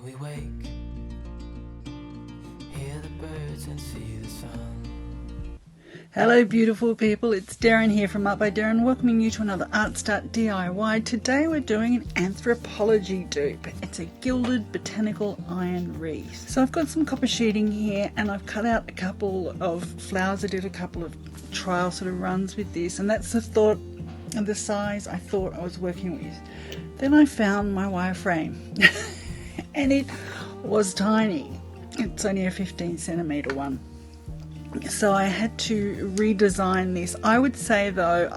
we wake, hear the birds and see the sun. Hello beautiful people, it's Darren here from Art by Darren, welcoming you to another Art Start DIY. Today we're doing an anthropology dupe. It's a gilded botanical iron wreath. So I've got some copper sheeting here and I've cut out a couple of flowers. I did a couple of trial sort of runs with this, and that's the thought and the size I thought I was working with. Then I found my wireframe and it was tiny. It's only a 15 centimeter one. So I had to redesign this. I would say though,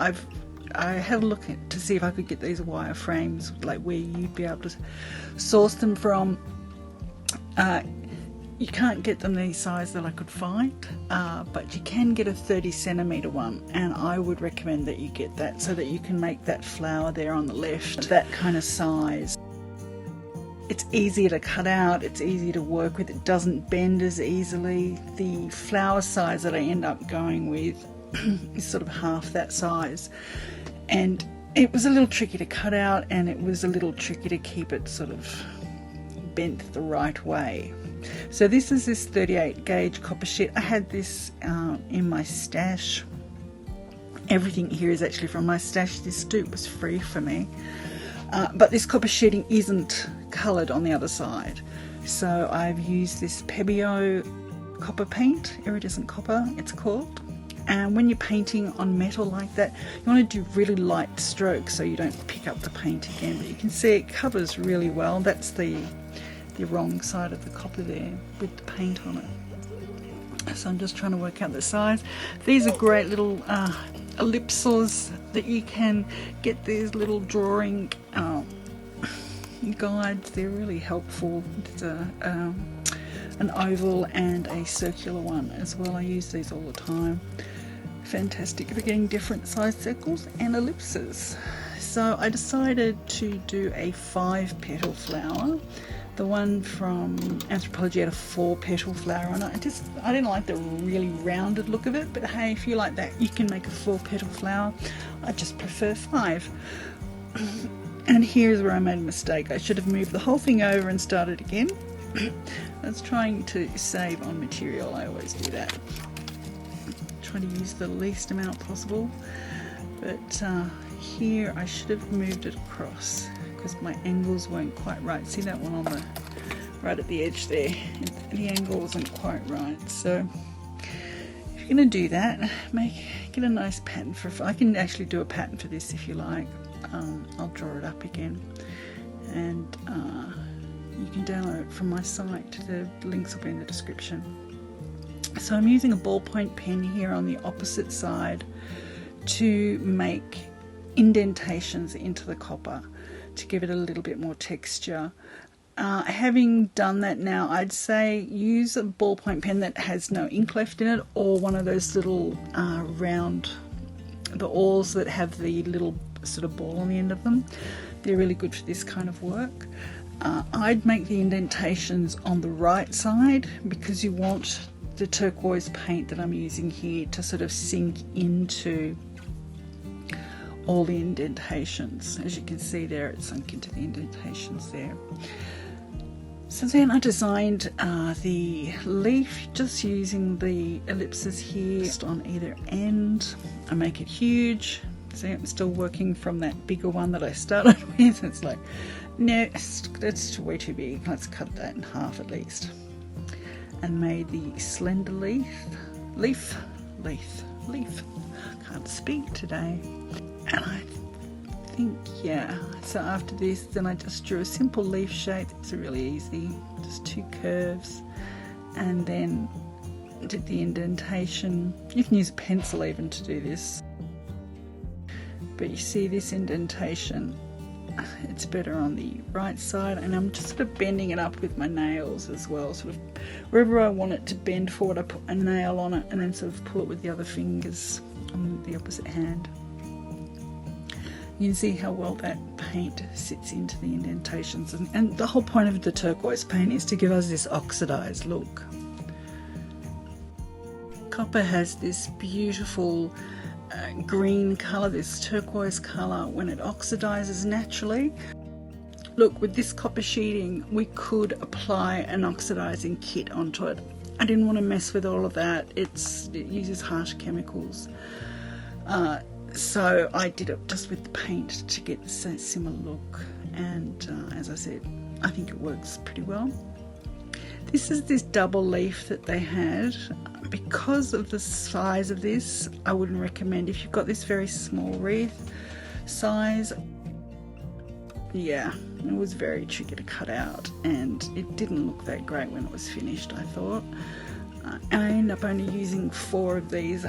I had a look to see if I could get these wireframes, like where you'd be able to source them from. You can't get them the size that I could find, but you can get a 30 centimeter one, and I would recommend that you get that so that you can make that flower there on the left, that kind of size. It's easier to cut out, it's easier to work with, it doesn't bend as easily. The flower size that I end up going with is sort of half that size, and it was a little tricky to cut out, and it was a little tricky to keep it sort of bent the right way. So this is this 38 gauge copper sheet. I had this in my stash. Everything here is actually from my stash. This dupe was free for me. But this copper sheeting isn't coloured on the other side, so I've used this Pebeo copper paint, iridescent copper it's called. And when you're painting on metal like that, you want to do really light strokes so you don't pick up the paint again. But you can see it covers really well. That's the wrong side of the copper there with the paint on it. So I'm just trying to work out the size. These are great little ellipses that you can get, these little drawing guides. They're really helpful. There's an oval and a circular one as well. I use these all the time. Fantastic for getting different size circles and ellipses. So I decided to do a 5-petal flower. The one from Anthropology had a 4-petal flower on it. I didn't like the really rounded look of it, but hey, if you like that, you can make a 4-petal flower. I just prefer 5. And here's where I made a mistake. I should have moved the whole thing over and started again. I was trying to save on material. I always do that. Try to use the least amount possible. But here I should have moved it across, because my angles weren't quite right. See that one on the right at the edge there? The angle wasn't quite right. So if you're going to do that, get a nice pattern for. I can actually do a pattern for this if you like. I'll draw it up again, and you can download it from my site. The links will be in the description. So I'm using a ballpoint pen here on the opposite side to make indentations into the copper, to give it a little bit more texture. Having done that now, I'd say use a ballpoint pen that has no ink left in it, or one of those little round, the awls that have the little sort of ball on the end of them. They're really good for this kind of work. I'd make the indentations on the right side, because you want the turquoise paint that I'm using here to sort of sink into all the indentations. As you can see there, it sunk into the indentations there. So then I designed the leaf just using the ellipses here just on either end. I make it huge. See, I'm still working from that bigger one that I started with. It's like, no, that's way too big. Let's cut that in half at least. And made the slender leaf. Can't speak today. And I think, yeah, so after this, then I just drew a simple leaf shape. It's really easy, just 2 curves, and then did the indentation. You can use a pencil even to do this, but you see this indentation, it's better on the right side, and I'm just sort of bending it up with my nails as well. Sort of wherever I want it to bend forward, I put a nail on it and then sort of pull it with the other fingers on the opposite hand. You can see how well that paint sits into the indentations, and the whole point of the turquoise paint is to give us this oxidized look. Copper has this beautiful green colour, this turquoise colour, when it oxidizes naturally. look, with this copper sheeting we could apply an oxidizing kit onto it. I didn't want to mess with all of that. It uses harsh chemicals, so I did it just with the paint to get the similar look, and as I said, I think it works pretty well. This is this double leaf that they had. Because of the size of this, I wouldn't recommend if you've got this very small wreath size. Yeah, it was very tricky to cut out, and it didn't look that great when it was finished, I thought. And I ended up only using 4 of these,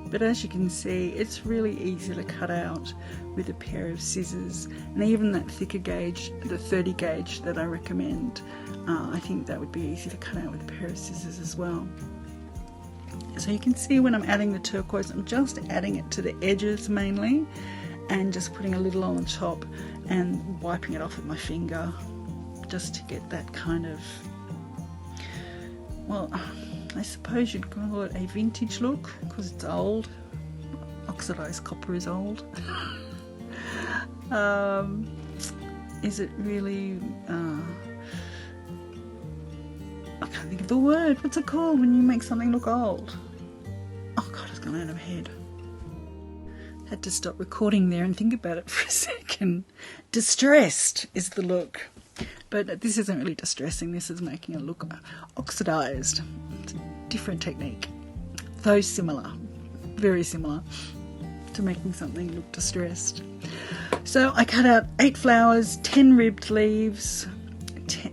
but as you can see, it's really easy to cut out with a pair of scissors, and even that thicker gauge, the 30 gauge that I recommend, I think that would be easy to cut out with a pair of scissors as well. So you can see when I'm adding the turquoise, I'm just adding it to the edges mainly, and just putting a little on the top and wiping it off with my finger, just to get that kind of, well, I suppose you'd call it a vintage look, because it's old. Oxidized copper is old. Is it really, I can't think of the word. What's it called when you make something look old? Oh God, it's gone out of my head. Had to stop recording there and think about it for a second. Distressed is the look. But this isn't really distressing. This is making it look oxidized. It's a different technique. Though similar. Very similar to making something look distressed. So I cut out 8 flowers, 10 ribbed leaves,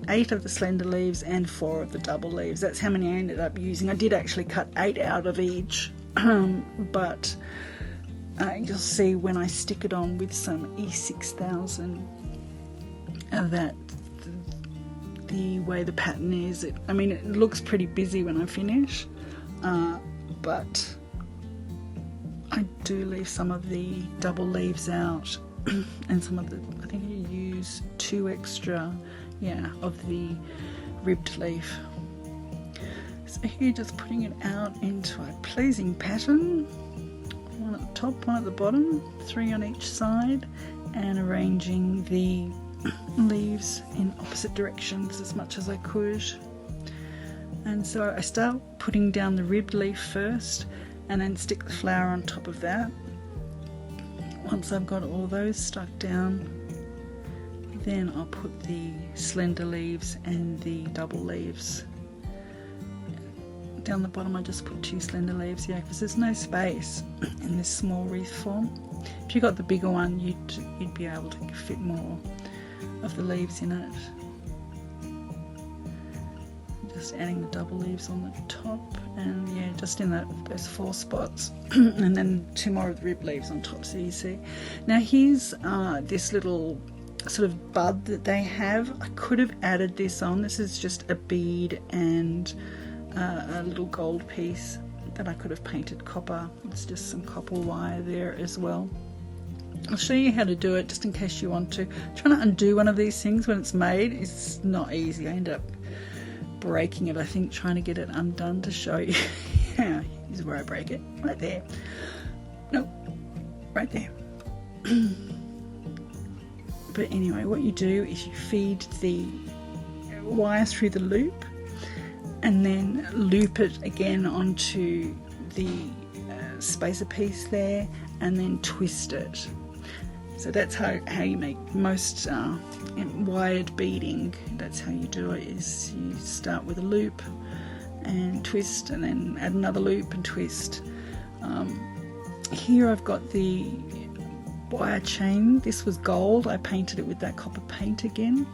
8 of the slender leaves, and 4 of the double leaves. That's how many I ended up using. I did actually cut 8 out of each, but you'll see when I stick it on with some E6000 that the way the pattern is, it looks pretty busy when I finish, but I do leave some of the double leaves out, and some of the, I think you use 2 extra, of the ribbed leaf. So here, just putting it out into a pleasing pattern, 1 at the top, 1 at the bottom, 3 on each side, and arranging the leaves in opposite directions as much as I could. And so I start putting down the ribbed leaf first, and then stick the flower on top of that. Once I've got all those stuck down, then I'll put the slender leaves and the double leaves. Down the bottom I just put 2 slender leaves here because there's no space in this small wreath form. If you got the bigger one, you'd be able to fit more of the leaves in it. Just adding the double leaves on the top, and just in those 4 spots, and then 2 more of the rib leaves on top, so you see. Now here's this little sort of bud that they have. I could have added this on. This is just a bead and a little gold piece that I could have painted copper. It's just some copper wire there as well. I'll show you how to do it just in case you want to. Trying to undo one of these things when it's made is not easy. I end up breaking it, I think, trying to get it undone to show you. Yeah, here's where I break it. Right there. Nope. Right there. But anyway, what you do is you feed the wire through the loop and then loop it again onto the spacer piece there, and then twist it. So that's how you make most wired beading. That's how you do it, is you start with a loop and twist, and then add another loop and twist. Here I've got the wire chain. This was gold. I painted it with that copper paint again,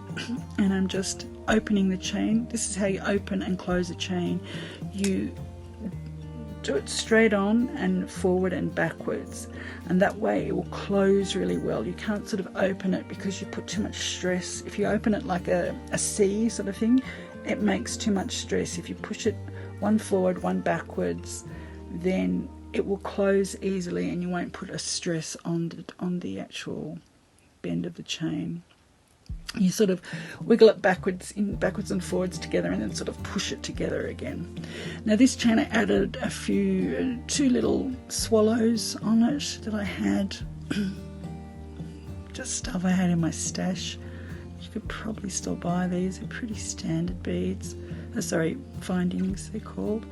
and I'm just opening the chain. This is how you open and close a chain. You do it straight on and forward and backwards, and that way it will close really well. You can't sort of open it because you put too much stress. If you open it like a C sort of thing, it makes too much stress. If you push it one forward, one backwards, then it will close easily and you won't put a stress on the actual bend of the chain. You sort of wiggle it backwards and forwards together, and then sort of push it together again. Now this chain, I added 2 little swallows on it that I had, just stuff I had in my stash. could probably still buy these. They're pretty standard beads. Findings they're called.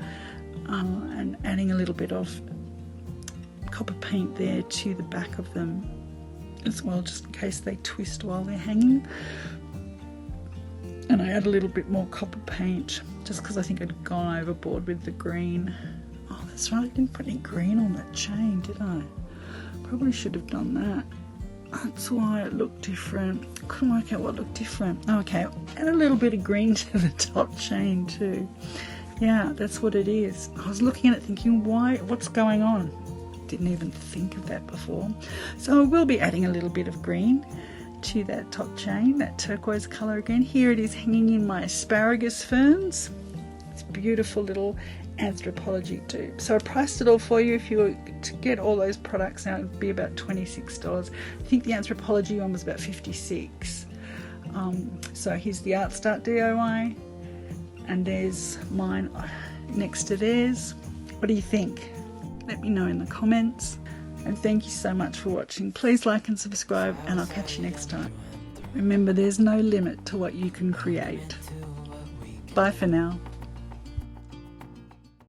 And adding a little bit of copper paint there to the back of them as well, just in case they twist while they're hanging. And I add a little bit more copper paint just because I think I'd gone overboard with the green. Oh, that's right, I didn't put any green on that chain, did I? Probably should have done that. That's why it looked different. Couldn't work out what looked different. Oh, okay, add a little bit of green to the top chain too. Yeah, that's what it is. I was looking at it thinking, what's going on? Didn't even think of that before. So I will be adding a little bit of green to that top chain, that turquoise colour again. Here it is hanging in my asparagus ferns. It's beautiful little Anthropologie dupe. So I priced it all for you. If you were to get all those products now, it would be about $26. I think the Anthropologie one was about $56. So here's the Art Start DIY, and there's mine next to theirs. What do you think? Let me know in the comments, and thank you so much for watching. Please like and subscribe, and I'll catch you next time. Remember, there's no limit to what you can create. Bye for now.